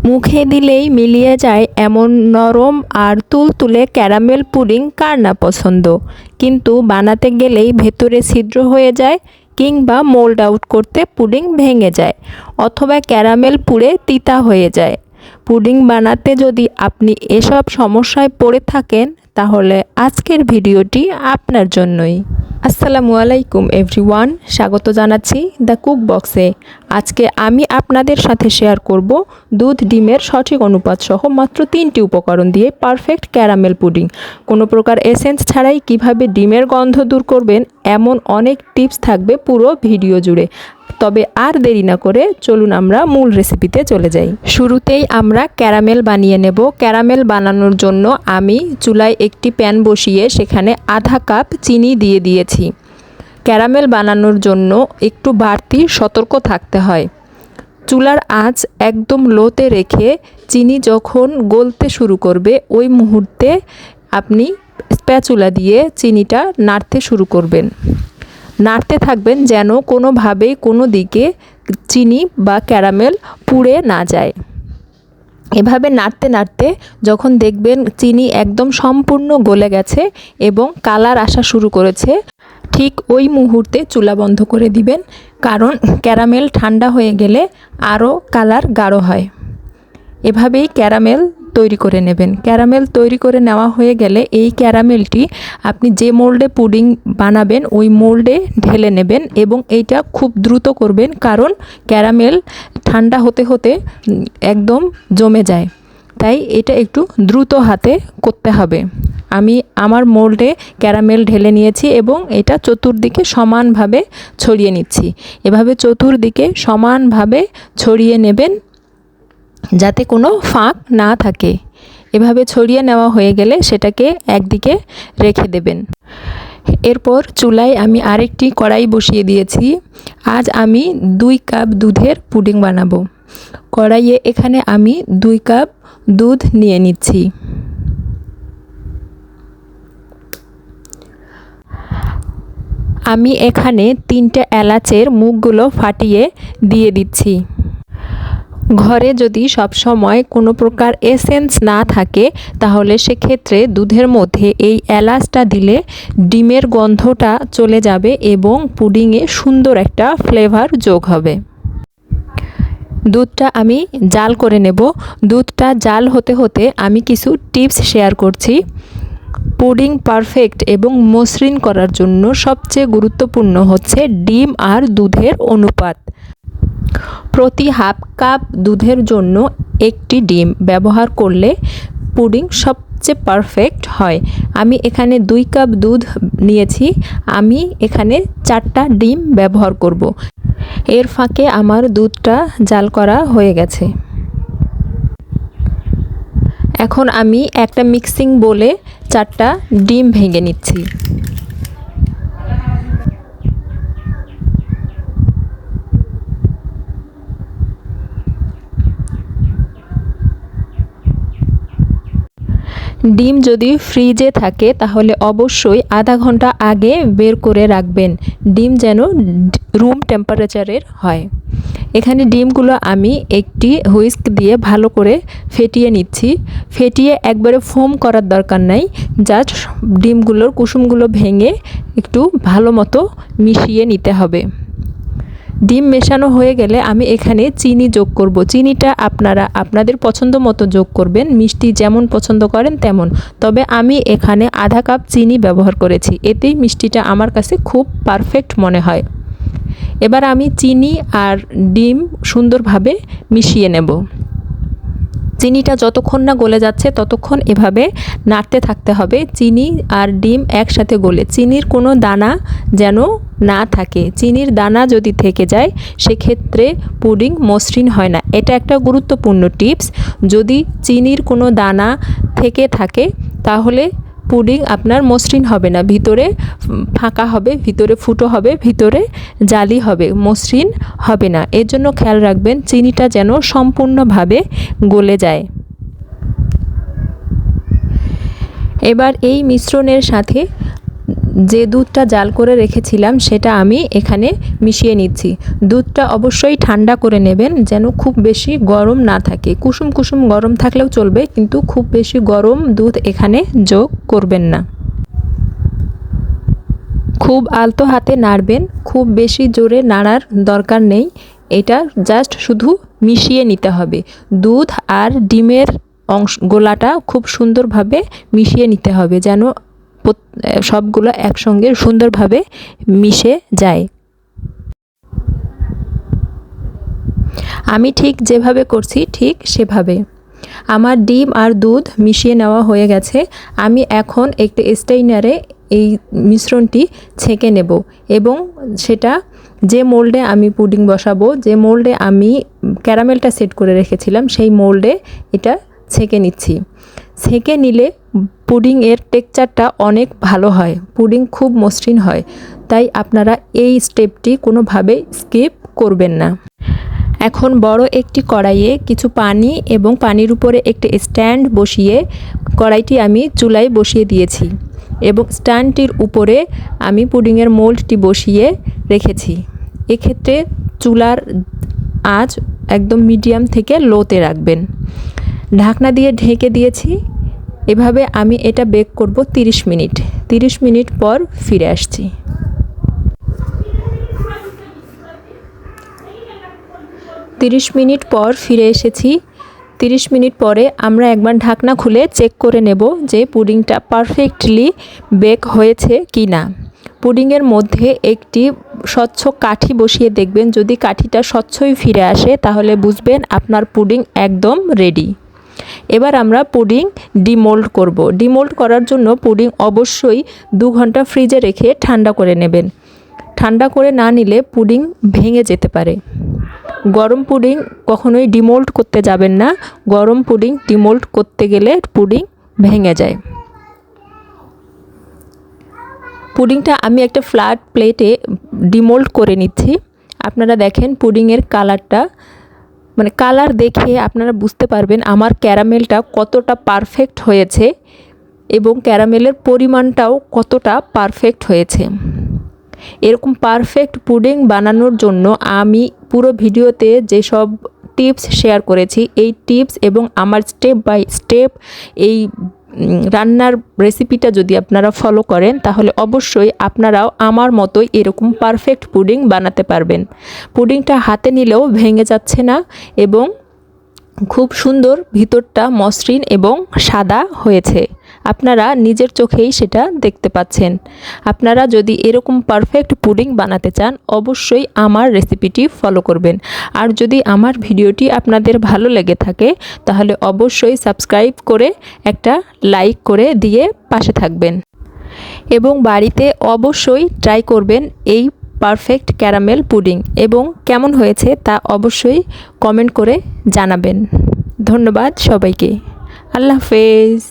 মুখে দিলেই মিলিয়ে যায় এমন নরম আর তুলতুলে ক্যারামেল পুডিং কার না পছন্দ, কিন্তু বানাতে গেলেই ভেতরে ছিদ্র হয়ে যায় কিংবা মোল্ড আউট করতে পুডিং ভেঙে যায় অথবা ক্যারামেল পুড়ে তিতা হয়ে যায়। পুডিং বানাতে যদি আপনি এসব সমস্যায় পড়ে থাকেন তাহলে আজকের ভিডিওটি আপনার জন্যই। আসসালামু আলাইকুম এভরিওয়ান, স্বাগত জানাচ্ছি দ্য কুক বক্সে। আজকে আমি আপনাদের সাথে শেয়ার করব দুধ ডিমের সঠিক অনুপাত সহ মাত্র 3টি উপকরণ দিয়ে পারফেক্ট ক্যারামেল পুডিং। কোনো প্রকার এসেন্স ছাড়াই কিভাবে ডিমের গন্ধ দূর করবেন এমন অনেক টিপস থাকবে পুরো ভিডিও জুড়ে। তবে আর দেরি না করে চলুন আমরা মূল রেসিপিতে চলে যাই। শুরুতেই আমরা ক্যারামেল বানিয়ে নেব। ক্যারামেল বানানোর জন্য আমি চুলায় একটি প্যান বসিয়ে সেখানে আধা কাপ চিনি দিয়ে দিয়েছি। ক্যারামেল বানানোর জন্য একটু বাড়তি সতর্ক থাকতে হয়। চুলার আঁচ একদম লোতে রেখে চিনি যখন গলতে শুরু করবে ওই মুহূর্তে আপনি স্প্যাচুলা দিয়ে চিনিটা নাড়তে শুরু করবেন। নাড়তে থাকবেন যেন কোনোভাবেই কোনো দিকে চিনি বা ক্যারামেল পুড়ে না যায়। এভাবে নাড়তে নাড়তে যখন দেখবেন চিনি একদম সম্পূর্ণ গলে গেছে এবং কালার আসা শুরু করেছে, ঠিক ওই মুহূর্তে চুলা বন্ধ করে দিবেন, কারণ ক্যারামেল ঠান্ডা হয়ে গেলে আরও কালার গাঢ় হয়। এভাবেই ক্যারামেল তৈরি করে নেবেন। ক্যারামেল তৈরি করে নেওয়া হয়ে গেলে এই ক্যারামেলটি আপনি যে মোল্ডে পুডিং বানাবেন ওই মোল্ডে ঢেলে নেবেন এবং এইটা খুব দ্রুত করবেন, কারণ ক্যারামেল ঠান্ডা হতে হতে একদম জমে যায়, তাই এটা একটু দ্রুত হাতে করতে হবে। আমি আমার মোল্ডে ক্যারামেল ঢেলে নিয়েছি এবং এটা চতুর্দিকে সমানভাবে ছড়িয়ে নিচ্ছি। এভাবে চতুর্দিকে সমানভাবে ছড়িয়ে নেবেন যাতে কোনো ফাঁক না থাকে। এভাবে ছড়িয়ে নেওয়া হয়ে গেলে সেটাকে একদিকে রেখে দেবেন। এরপর চুলায় আমি আরেকটি কড়াই বসিয়ে দিয়েছি। আজ আমি 2 কাপ দুধের পুডিং বানাবো। কড়াইয়ে এখানে আমি 2 কাপ দুধ নিয়ে নিচ্ছি। আমি এখানে 3টে এলাচের মুখগুলো ফাটিয়ে দিয়ে দিচ্ছি। ঘরে যদি সবসময় কোনো প্রকার এসেন্স না থাকে তাহলে সেক্ষেত্রে দুধের মধ্যে এই এলাচটা দিলে ডিমের গন্ধটা চলে যাবে এবং পুডিংয়ে সুন্দর একটা ফ্লেভার যোগ হবে। দুধটা আমি জাল করে নেব। দুধটা জাল হতে হতে আমি কিছু টিপস শেয়ার করছি। পুডিং পারফেক্ট এবং মসৃণ করার জন্য সবচেয়ে গুরুত্বপূর্ণ হচ্ছে ডিম আর দুধের অনুপাত। প্রতি হাফ কাপ দুধের জন্য একটি ডিম ব্যবহার করলে পুডিং সবচেয়ে পারফেক্ট হয়। আমি এখানে 2 কাপ দুধ নিয়েছি, আমি এখানে 4টা ডিম ব্যবহার করব। এর ফাঁকে আমার দুধটা জাল করা হয়ে গেছে। এখন আমি একটা মিক্সিং বোলে 4টা ডিম ভেঙে নিচ্ছি। ডিম যদি ফ্রিজে থাকে তাহলে অবশ্যই আধা ঘন্টা আগে বের করে রাখবেন, ডিম যেন রুম টেম্পারেচারের হয়। এখানে ডিমগুলো আমি একটি হুইস্ক দিয়ে ভালো করে ফেটিয়ে নিচ্ছি। ফেটিয়ে একবারে ফোম করার দরকার নাই, জাস্ট ডিমগুলোর কুসুমগুলো ভেঙে একটু ভালো মতো মিশিয়ে নিতে হবে। ডিম মেশানো হয়ে গেলে আমি এখানে চিনি যোগ করব। চিনিটা আপনারা আপনাদের পছন্দ মতো যোগ করবেন, মিষ্টি যেমন পছন্দ করেন তেমন। তবে আমি এখানে আধা কাপ চিনি ব্যবহার করেছি, এতেই মিষ্টিটা আমার কাছে খুব পারফেক্ট মনে হয়। এবার আমি চিনি আর ডিম সুন্দরভাবে মিশিয়ে নেব। চিনিটা যতক্ষণ না গলে যাচ্ছে ততক্ষণ এভাবে নাড়তে থাকতে হবে। চিনি আর ডিম একসাথে গলে চিনির কোনো দানা যেন না থাকে। চিনির দানা যদি থেকে যায় সেক্ষেত্রে পুডিং মসৃণ হয় না। এটা একটা গুরুত্বপূর্ণ টিপস। যদি চিনির কোনো দানা থেকে থাকে তাহলে পুডিং আপনার মসৃণ হবে না, ভিতরে ফাঁকা হবে, ভিতরে ফুটো হবে, ভিতরে জালি হবে, মসৃণ হবে না। এর জন্য খেয়াল রাখবেন চিনিটা যেন সম্পূর্ণভাবে গলে যায়। এবার এই মিশ্রণের সাথে যে দুধটা জাল করে রেখেছিলাম সেটা আমি এখানে মিশিয়ে নিচ্ছি। দুধটা অবশ্যই ঠান্ডা করে নেবেন, যেন খুব বেশি গরম না থাকে। কুসুম কুসুম গরম থাকলেও চলবে, কিন্তু খুব বেশি গরম দুধ এখানে যোগ করবেন না। খুব আলতো হাতে নাড়বেন, খুব বেশি জোরে নাড়ার দরকার নেই। এটা জাস্ট শুধু মিশিয়ে নিতে হবে। দুধ আর ডিমের গোলাটা খুব সুন্দরভাবে মিশিয়ে নিতে হবে, যেন সবগুলো একসঙ্গে সুন্দরভাবে মিশে যায়। আমি ঠিক যেভাবে করছি ঠিক সেভাবে। আমার ডিম আর দুধ মিশিয়ে নেওয়া হয়ে গেছে। আমি এখন একটি স্টেইনারে এই মিশ্রণটি ছেঁকে নেব এবং সেটা যে মোল্ডে আমি পুডিং বসাবো, যে মোল্ডে আমি ক্যারামেলটা সেট করে রেখেছিলাম, সেই মোল্ডে এটা ছেঁকে নিচ্ছি। ছেঁকে নিলে পুডিংয়ের টেক্সচারটা অনেক ভালো হয়, পুডিং খুব মসৃণ হয়। তাই আপনারা এই স্টেপটি কোনোভাবে স্কিপ করবেন না। এখন বড় একটি কড়াইয়ে কিছু পানি এবং পানির উপরে একটি স্ট্যান্ড বসিয়ে কড়াইটি আমি চুলায় বসিয়ে দিয়েছি এবং স্ট্যান্ডটির উপরে আমি পুডিংয়ের মোল্ডটি বসিয়ে রেখেছি। এক্ষেত্রে চুলার আঁচ একদম মিডিয়াম থেকে লোতে রাখবেন। ঢাকনা দিয়ে ঢেকে দিয়েছি। এভাবে আমি এটা বেক করব 30 মিনিট। 30 মিনিট পর ফিরে আসছি। 30 মিনিট পর ফিরে এসেছি। 30 মিনিট পরে আমরা একবার ঢাকনা খুলে চেক করে নেব যে পুডিংটা পারফেক্টলি বেক হয়েছে কি না। পুডিংয়ের মধ্যে একটি স্বচ্ছ কাঠি বসিয়ে দেখবেন, যদি কাঠিটা স্বচ্ছই ফিরে আসে তাহলে বুঝবেন আপনার পুডিং একদম রেডি। এবার আমরা পুডিং ডিমোল্ড করব। ডিমোল্ড করার জন্য পুডিং অবশ্যই 2 ঘন্টা ফ্রিজে রেখে ঠান্ডা করে নেবেন। ঠান্ডা করে না নিলে পুডিং ভেঙে যেতে পারে। গরম পুডিং কখনোই ডিমোল্ড করতে যাবেন না। গরম পুডিং ডিমোল্ড করতে গেলে পুডিং ভেঙে যায়। পুডিংটা আমি একটা ফ্ল্যাট প্লেটে ডিমোল্ড করে নিচ্ছি। আপনারা দেখেন পুডিংয়ের কালারটা, মানে কালার দেখে আপনারা বুঝতে পারবেন আমার ক্যারামেলটা কতটা পারফেক্ট হয়েছে এবং ক্যারামেলের পরিমাণটাও কতটা পারফেক্ট হয়েছে। এরকম পারফেক্ট পুডিং বানানোর জন্য আমি পুরো ভিডিওতে যেসব টিপস শেয়ার করেছি, এই টিপস এবং আমার স্টেপ বাই স্টেপ এই রান্নার রেসিপিটা যদি আপনারা ফলো করেন তাহলে অবশ্যই আপনারাও আমার মতোই এরকম পারফেক্ট পুডিং বানাতে পারবেন। পুডিংটা হাতে নিলেও ভেঙে যাচ্ছে না এবং খুব সুন্দর, ভিতরটা মসৃণ এবং সাদা হয়েছে। আপনারা নিজের চোখেই সেটা দেখতে পাচ্ছেন। আপনারা যদি এরকম পারফেক্ট পুডিং বানাতে চান অবশ্যই আমার রেসিপিটি ফলো করবেন। আর যদি আমার ভিডিওটি আপনাদের ভালো লেগে থাকে তাহলে অবশ্যই সাবস্ক্রাইব করে একটা লাইক করে দিয়ে পাশে থাকবেন এবং বাড়িতে অবশ্যই ট্রাই করবেন এই পারফেক্ট ক্যারামেল পুডিং এবং কেমন হয়েছে তা অবশ্যই কমেন্ট করে জানাবেন। ধন্যবাদ সবাইকে। আল্লাহ হাফেজ।